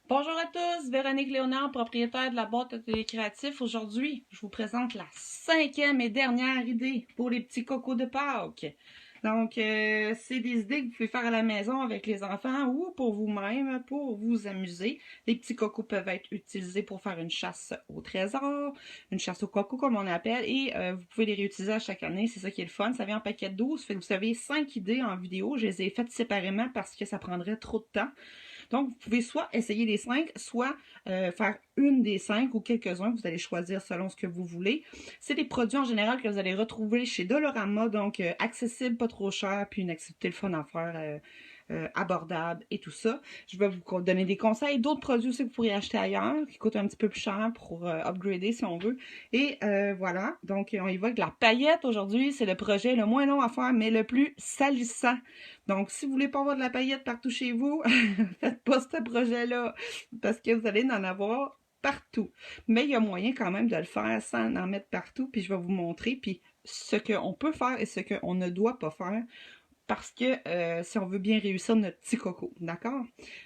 Bonjour à tous, Véronique Léonard, propriétaire de la boîte Atelier Créatif. Aujourd'hui, je vous présente la 5e et dernière idée pour les petits cocos de Pâques. Donc, c'est des idées que vous pouvez faire à la maison avec les enfants ou pour vous-même, pour vous amuser. Les petits cocos peuvent être utilisés pour faire une chasse au trésor, une chasse au coco comme on appelle, et vous pouvez les réutiliser à chaque année. C'est ça qui est le fun. Ça vient en paquet de 12, fait que vous avez 5 idées en vidéo. Je les ai faites séparément parce que ça prendrait trop de temps. Donc, vous pouvez soit essayer les 5, soit faire une des 5 ou quelques-uns. Vous allez choisir selon ce que vous voulez. C'est des produits en général que vous allez retrouver chez Dollarama, donc accessible, pas trop cher, puis une activité le fun à faire. Abordable et tout ça. Je vais vous donner des conseils. D'autres produits aussi que vous pourriez acheter ailleurs, qui coûtent un petit peu plus cher pour upgrader si on veut. Et voilà, donc on y va avec la paillette aujourd'hui. C'est le projet le moins long à faire, mais le plus salissant. Donc, si vous voulez pas avoir de la paillette partout chez vous, faites pas ce projet-là, parce que vous allez en avoir partout. Mais il y a moyen quand même de le faire sans en mettre partout, puis je vais vous montrer, puis ce qu'on peut faire et ce qu'on ne doit pas faire, parce que si on veut bien réussir notre petit coco, d'accord?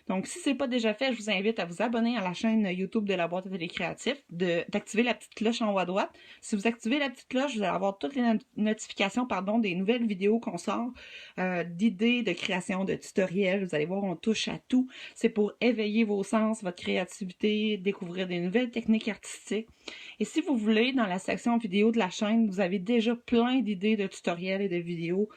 Donc, si c'est pas déjà fait, je vous invite à vous abonner à la chaîne YouTube de la boîte Atelier Créatif, d'activer la petite cloche en haut à droite. Si vous activez la petite cloche, vous allez avoir toutes les notifications, des nouvelles vidéos qu'on sort, d'idées, de création, de tutoriels. Vous allez voir, on touche à tout. C'est pour éveiller vos sens, votre créativité, découvrir des nouvelles techniques artistiques. Et si vous voulez, dans la section vidéo de la chaîne, vous avez déjà plein d'idées de tutoriels et de vidéos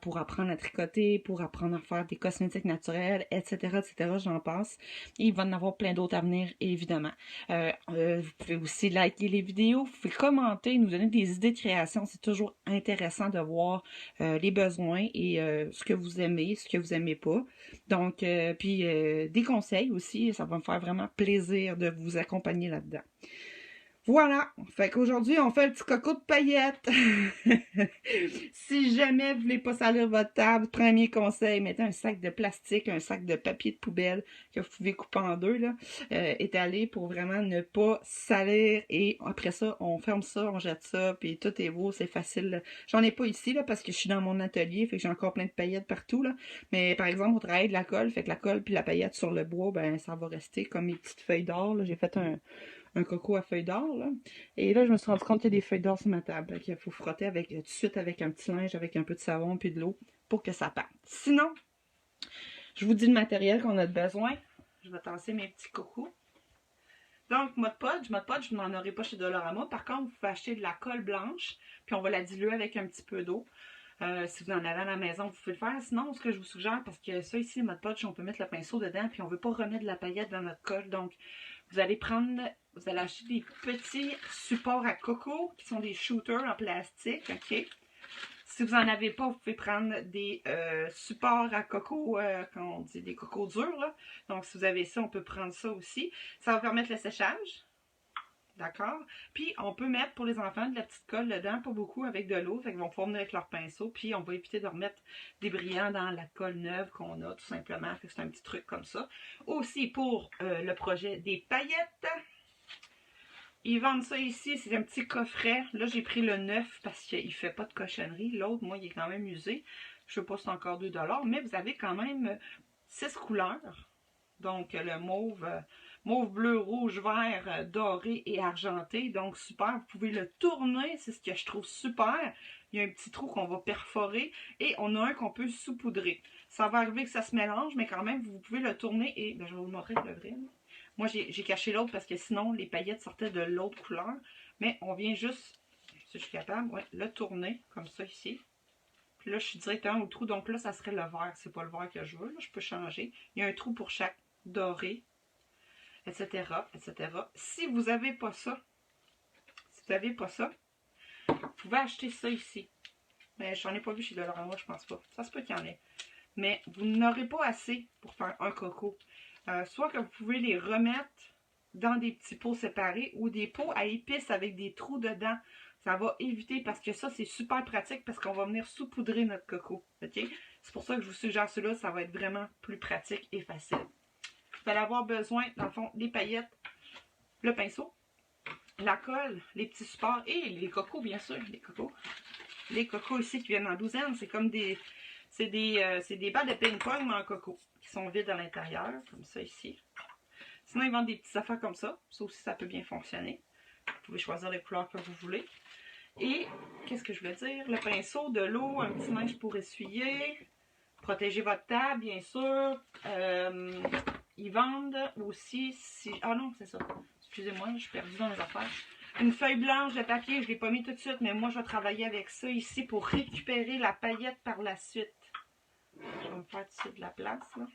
pour apprendre à tricoter, pour apprendre à faire des cosmétiques naturels, etc., j'en passe. Et il va en avoir plein d'autres à venir, évidemment. Vous pouvez aussi liker les vidéos, vous pouvez commenter, nous donner des idées de création. C'est toujours intéressant de voir les besoins et ce que vous aimez, ce que vous aimez pas. Donc, puis des conseils aussi, ça va me faire vraiment plaisir de vous accompagner là-dedans. Voilà, fait qu'aujourd'hui, on fait le petit coco de paillettes. Si jamais vous voulez pas salir votre table, premier conseil, mettez un sac de plastique, un sac de papier de poubelle que vous pouvez couper en deux, là, étaler pour vraiment ne pas salir. Et après ça, on ferme ça, on jette ça, puis tout est beau, c'est facile. J'en ai pas ici, là, parce que je suis dans mon atelier, fait que j'ai encore plein de paillettes partout, là. Mais par exemple, au travail de la colle, fait que la colle puis la paillette sur le bois, ben ça va rester comme mes petites feuilles d'or, là. J'ai fait un coco à feuilles d'or, là. Et là, je me suis rendu compte qu'il y a des feuilles d'or sur ma table. Il faut frotter avec, tout de suite avec un petit linge, avec un peu de savon puis de l'eau pour que ça parte. Sinon, je vous dis le matériel qu'on a besoin. Je vais tasser mes petits cocos. Donc, Mod Podge, vous n'en aurez pas chez Dollarama. Par contre, vous pouvez acheter de la colle blanche, puis on va la diluer avec un petit peu d'eau. Si vous en avez à la maison, vous pouvez le faire. Sinon, ce que je vous suggère, parce que ça ici, Mod Podge, on peut mettre le pinceau dedans, puis on ne veut pas remettre de la paillette dans notre colle. Donc, vous allez acheter des petits supports à coco, qui sont des shooters en plastique, ok? Si vous n'en avez pas, vous pouvez prendre des supports à coco, quand on dit des cocos durs, là. Donc, si vous avez ça, on peut prendre ça aussi. Ça va permettre le séchage. D'accord? Puis, on peut mettre pour les enfants de la petite colle dedans, pas beaucoup, avec de l'eau. Fait qu'ils vont pouvoir venir avec leur pinceau. Puis, on va éviter de remettre des brillants dans la colle neuve qu'on a, tout simplement. Fait que c'est un petit truc comme ça. Aussi, pour le projet des paillettes, ils vendent ça ici. C'est un petit coffret. Là, j'ai pris le 9 parce qu'il ne fait pas de cochonnerie. L'autre, moi, il est quand même usé. Je ne sais pas si c'est encore 2 $. Mais vous avez quand même 6 couleurs. Donc, le mauve... mauve, bleu, rouge, vert, doré et argenté. Donc, super. Vous pouvez le tourner. C'est ce que je trouve super. Il y a un petit trou qu'on va perforer. Et on a un qu'on peut saupoudrer. Ça va arriver que ça se mélange, mais quand même, vous pouvez le tourner. Et ben, je vais vous le montrer le vrai. Moi, j'ai caché l'autre parce que sinon, les paillettes sortaient de l'autre couleur. Mais on vient juste, si je suis capable, ouais, le tourner comme ça ici. Puis là, je suis directement au trou. Donc là, ça serait le vert. C'est pas le vert que je veux. Là, je peux changer. Il y a un trou pour chaque doré, etc., etc. Si vous n'avez pas ça, vous pouvez acheter ça ici. Mais j'en ai pas vu chez Dollarama, je pense pas. Ça se peut qu'il y en ait. Mais vous n'aurez pas assez pour faire un coco. Soit que vous pouvez les remettre dans des petits pots séparés ou des pots à épices avec des trous dedans. Ça va éviter, parce que ça, c'est super pratique parce qu'on va venir saupoudrer notre coco. OK? C'est pour ça que je vous suggère cela. Ça va être vraiment plus pratique et facile. Vous allez avoir besoin, dans le fond, des paillettes, le pinceau, la colle, les petits supports et les cocos, bien sûr, les cocos. Les cocos ici qui viennent en douzaine, c'est comme des... C'est des balles de ping-pong, mais en coco, qui sont vides à l'intérieur, comme ça ici. Sinon, ils vendent des petites affaires comme ça. Ça aussi, ça peut bien fonctionner. Vous pouvez choisir les couleurs que vous voulez. Et, qu'est-ce que je voulais dire? Le pinceau, de l'eau, un petit linge pour essuyer. Protéger votre table, bien sûr. Ils vendent aussi, si... Ah non, c'est ça. Excusez-moi, je suis perdue dans les affaires. Une feuille blanche de papier, je ne l'ai pas mis tout de suite, mais moi, je vais travailler avec ça ici pour récupérer la paillette par la suite. Je vais me faire tout de la place, là.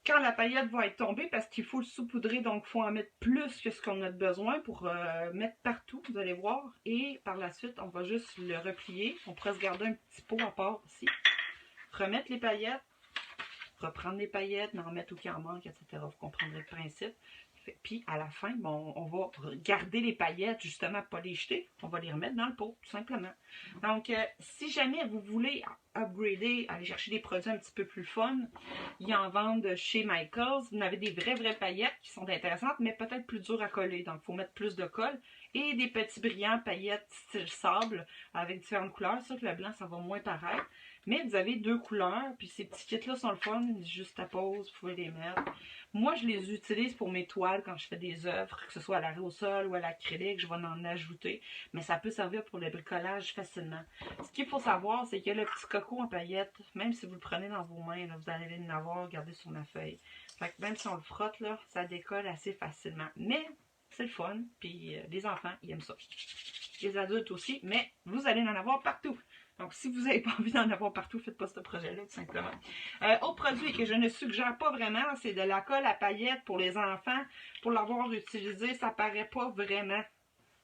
Quand la paillette va être tombée, parce qu'il faut le saupoudrer, donc il faut en mettre plus que ce qu'on a besoin pour mettre partout, vous allez voir. Et par la suite, on va juste le replier. On pourrait se garder un petit pot à part ici. Remettre les paillettes, reprendre les paillettes, en remettre où il en manque, etc. Vous comprendrez le principe. Puis à la fin, bon, on va garder les paillettes justement pour ne pas les jeter. On va les remettre dans le pot, tout simplement. Donc, si jamais vous voulez upgrader, aller chercher des produits un petit peu plus fun, ils en vendent chez Michaels. Vous avez des vraies paillettes qui sont intéressantes, mais peut-être plus dures à coller. Donc, il faut mettre plus de colle. Et des petits brillants paillettes style sable avec différentes couleurs. C'est sûr que le blanc, ça va moins paraître. Mais vous avez deux couleurs, puis ces petits kits-là sont le fun, juste à pause, vous pouvez les mettre. Moi, je les utilise pour mes toiles quand je fais des œuvres, que ce soit à l'aérosol ou à l'acrylique, je vais en ajouter. Mais ça peut servir pour le bricolage facilement. Ce qu'il faut savoir, c'est que le petit coco en paillettes, même si vous le prenez dans vos mains, là, vous allez l'avoir regardé sur ma feuille. Fait que même si on le frotte, là, ça décolle assez facilement. Mais c'est le fun, puis les enfants, ils aiment ça. Les adultes aussi, mais vous allez en avoir partout. Donc, si vous n'avez pas envie d'en avoir partout, faites pas ce projet-là, tout simplement. Autre produit que je ne suggère pas vraiment, c'est de la colle à paillettes pour les enfants. Pour l'avoir utilisé, ça paraît pas vraiment.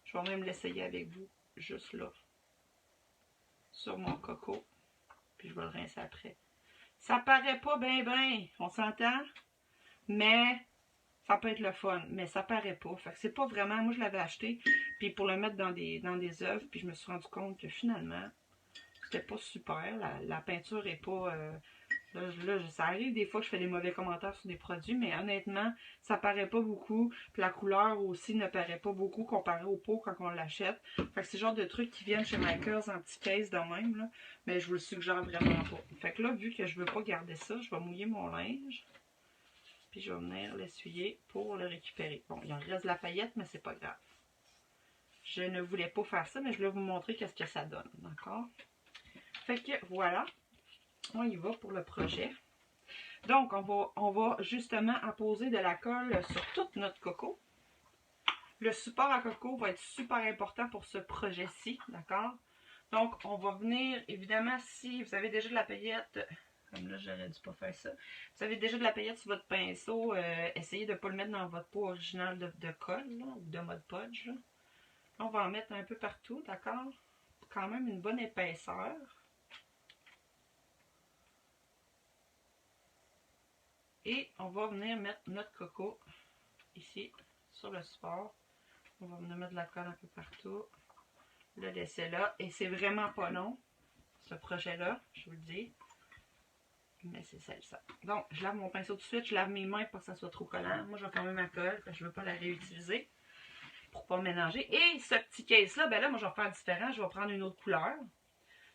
Je vais même l'essayer avec vous, juste là. Sur mon coco. Puis je vais le rincer après. Ça paraît pas ben, on s'entend? Mais ça peut être le fun, mais ça paraît pas. Fait que c'est pas vraiment... Moi, je l'avais acheté, puis pour le mettre dans des œuvres, puis je me suis rendu compte que finalement... C'était pas super. La peinture est pas... là, ça arrive des fois que je fais des mauvais commentaires sur des produits, mais honnêtement, ça paraît pas beaucoup. Puis la couleur aussi ne paraît pas beaucoup comparé au pot quand on l'achète. Fait que c'est le genre de trucs qui viennent chez Michaels en petit case de même, là. Mais je vous le suggère vraiment pas. Fait que là, vu que je veux pas garder ça, je vais mouiller mon linge. Puis je vais venir l'essuyer pour le récupérer. Bon, il en reste de la paillette, mais c'est pas grave. Je ne voulais pas faire ça, mais je vais vous montrer qu'est-ce que ça donne. D'accord? Fait que voilà, on y va pour le projet. Donc, on va justement apposer de la colle sur toute notre coco. Le support à coco va être super important pour ce projet-ci, d'accord? Donc, on va venir, évidemment, si vous avez déjà de la paillette, comme là, j'aurais dû pas faire ça. Vous avez déjà de la paillette sur votre pinceau, essayez de ne pas le mettre dans votre pot original de colle, là, ou de Mod Podge. Là. On va en mettre un peu partout, d'accord? Quand même une bonne épaisseur. Et on va venir mettre notre coco ici sur le support. On va venir mettre de la colle un peu partout. Le laisser là. Et c'est vraiment pas long, ce projet-là, je vous le dis. Mais c'est ça. Donc, je lave mon pinceau tout de suite. Je lave mes mains pour que ça soit trop collant. Moi, je vais fermer ma colle parce que je ne veux pas la réutiliser pour pas mélanger. Et ce petit case-là, ben là, moi, je vais faire différent. Je vais prendre une autre couleur.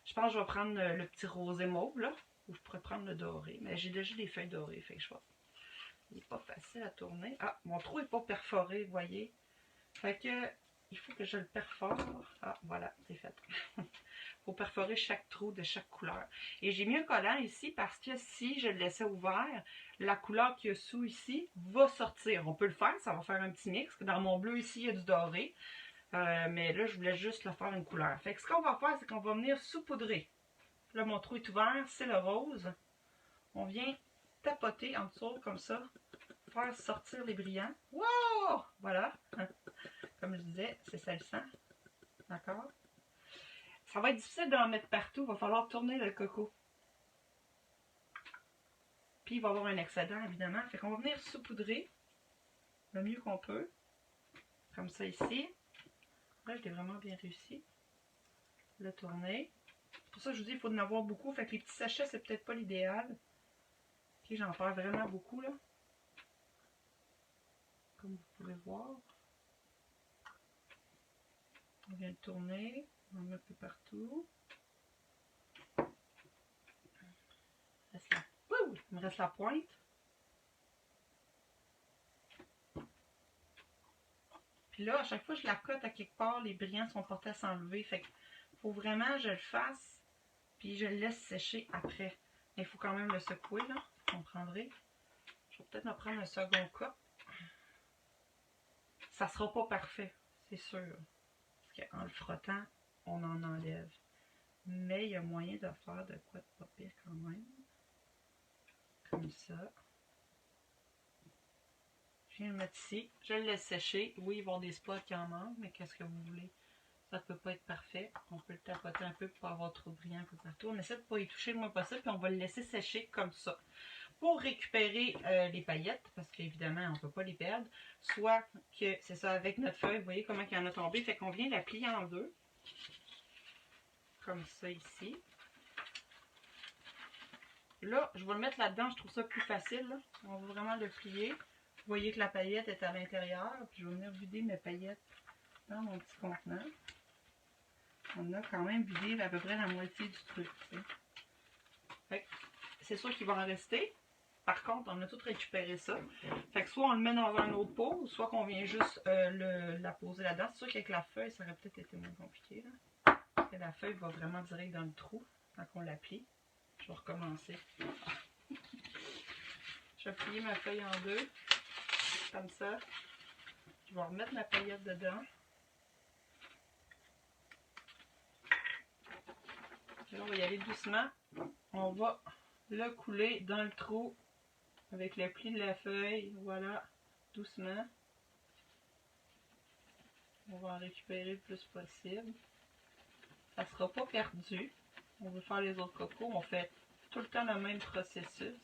Je pense que je vais prendre le petit rosé mauve, là. Ou je pourrais prendre le doré. Mais j'ai déjà des feuilles dorées, fait que je vais... Il n'est pas facile à tourner. Ah, mon trou n'est pas perforé, vous voyez. Fait que, il faut que je le perfore. Ah, voilà, c'est fait. Il faut perforer chaque trou de chaque couleur. Et j'ai mis un collant ici parce que si je le laissais ouvert, la couleur qu'il y a sous ici va sortir. On peut le faire, ça va faire un petit mix. Dans mon bleu ici, il y a du doré. Mais là, je voulais juste le faire une couleur. Fait que ce qu'on va faire, c'est qu'on va venir saupoudrer. Là, mon trou est ouvert, c'est le rose. On vient tapoter en dessous, comme ça. Faire sortir les brillants. Wow! Voilà. Comme je disais, c'est salissant. D'accord? Ça va être difficile d'en mettre partout. Il va falloir tourner le coco. Puis il va y avoir un excédent, évidemment. Fait qu'on va venir saupoudrer le mieux qu'on peut. Comme ça ici. Là, je l'ai vraiment bien réussi. Le tourner. C'est pour ça que je vous dis, il faut en avoir beaucoup. Fait que les petits sachets, c'est peut-être pas l'idéal. Puis j'en perds vraiment beaucoup, là. Comme vous pouvez voir. On vient le tourner. On en met un peu partout. Il me reste la pointe. Puis là, à chaque fois que je la cote à quelque part, les brillants sont portés à s'enlever. Fait qu'il faut vraiment que je le fasse, puis je le laisse sécher après. Mais il faut quand même le secouer, là. Vous comprendrez. Je vais peut-être me prendre un second cup. Ça sera pas parfait, c'est sûr. Parce qu'en le frottant, on en enlève. Mais il y a moyen de faire de quoi de pas pire quand même. Comme ça. Je viens le mettre ici. Je le laisse sécher. Oui, ils vont des spots qui en manquent, mais qu'est-ce que vous voulez? Ça ne peut pas être parfait. On peut le tapoter un peu pour pas avoir trop de brillant un peu partout. On essaie de ne pas y toucher le moins possible, puis on va le laisser sécher comme ça. Pour récupérer les paillettes, parce qu'évidemment, on ne peut pas les perdre, soit que c'est ça avec notre feuille, vous voyez comment il y en a tombé, fait qu'on vient la plier en deux. Comme ça ici. Là, je vais le mettre là-dedans, je trouve ça plus facile. Là. On va vraiment le plier. Vous voyez que la paillette est à l'intérieur. Puis je vais venir vider mes paillettes dans mon petit contenant. On a quand même vidé à peu près la moitié du truc. C'est sûr qu'il va en rester. Par contre, on a tout récupéré ça. Fait que soit on le met dans un autre pot, soit qu'on vient juste la poser là-dedans. C'est sûr qu'avec la feuille, ça aurait peut-être été moins compliqué. Là. Et la feuille va vraiment direct dans le trou quand on la plie. Je vais recommencer. Je vais plier ma feuille en deux. Comme ça. Je vais remettre ma paillette dedans. Et là, on va y aller doucement. On va le couler dans le trou avec le pli de la feuille. Voilà. Doucement. On va en récupérer le plus possible. Ça ne sera pas perdu. On veut faire les autres cocos. On fait tout le temps le même processus.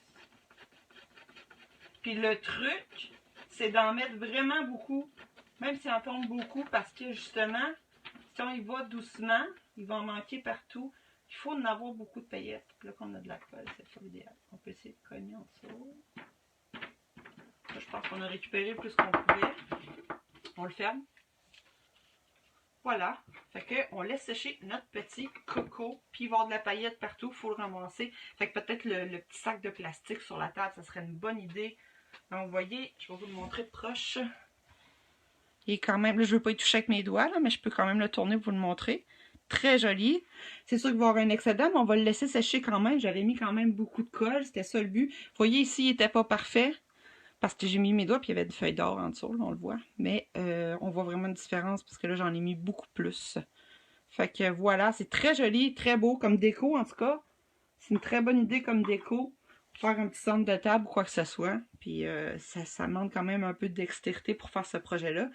Puis le truc, c'est d'en mettre vraiment beaucoup. Même si on tombe beaucoup, parce que justement, si on y va doucement, il va en manquer partout. Il faut en avoir beaucoup de paillettes. Puis là qu'on a de la colle, c'est pas l'idéal. On peut essayer de cogner en dessous. Là, je pense qu'on a récupéré plus qu'on pouvait. On le ferme. Voilà. Fait que on laisse sécher notre petit coco. Puis il va y avoir de la paillette partout. Il faut le ramasser. Fait que peut-être le petit sac de plastique sur la table, ça serait une bonne idée. Donc, vous voyez, je vais vous le montrer de proche. Il est quand même, là, je ne veux pas y toucher avec mes doigts, là, mais je peux quand même le tourner pour vous le montrer. Très joli. C'est sûr qu'il va y avoir un excédent, mais on va le laisser sécher quand même. J'avais mis quand même beaucoup de colle, c'était ça le but. Vous voyez ici, il n'était pas parfait. Parce que j'ai mis mes doigts, puis il y avait une feuille d'or en dessous, là, on le voit. Mais on voit vraiment une différence, parce que là, j'en ai mis beaucoup plus. Fait que voilà, c'est très joli, très beau comme déco, en tout cas. C'est une très bonne idée comme déco. Faire un petit centre de table ou quoi que ce soit. Puis ça demande quand même un peu de dextérité pour faire ce projet-là.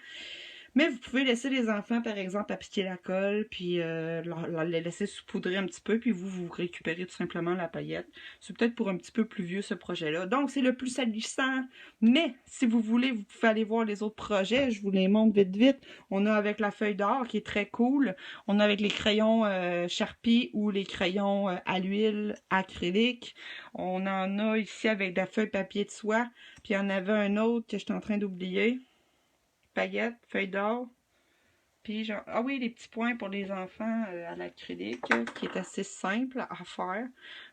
Mais vous pouvez laisser les enfants, par exemple, appliquer la colle, puis les laisser saupoudrer un petit peu, puis vous récupérez tout simplement la paillette. C'est peut-être pour un petit peu plus vieux, ce projet-là. Donc, c'est le plus salissant. Mais, si vous voulez, vous pouvez aller voir les autres projets. Je vous les montre vite, vite. On a avec la feuille d'or, qui est très cool. On a avec les crayons Sharpie ou les crayons à l'huile acrylique. On en a ici avec de la feuille papier de soie. Puis, il y en avait un autre que j'étais en train d'oublier. Paillettes, feuilles d'or, puis genre, ah oui, les petits points pour les enfants à l'acrylique, qui est assez simple à faire.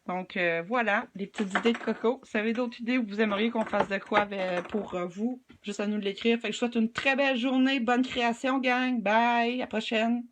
Donc voilà, les petites idées de coco. Si vous avez d'autres idées où vous aimeriez qu'on fasse de quoi pour vous, juste à nous l'écrire. Fait que je vous souhaite une très belle journée, bonne création gang, bye, à la prochaine.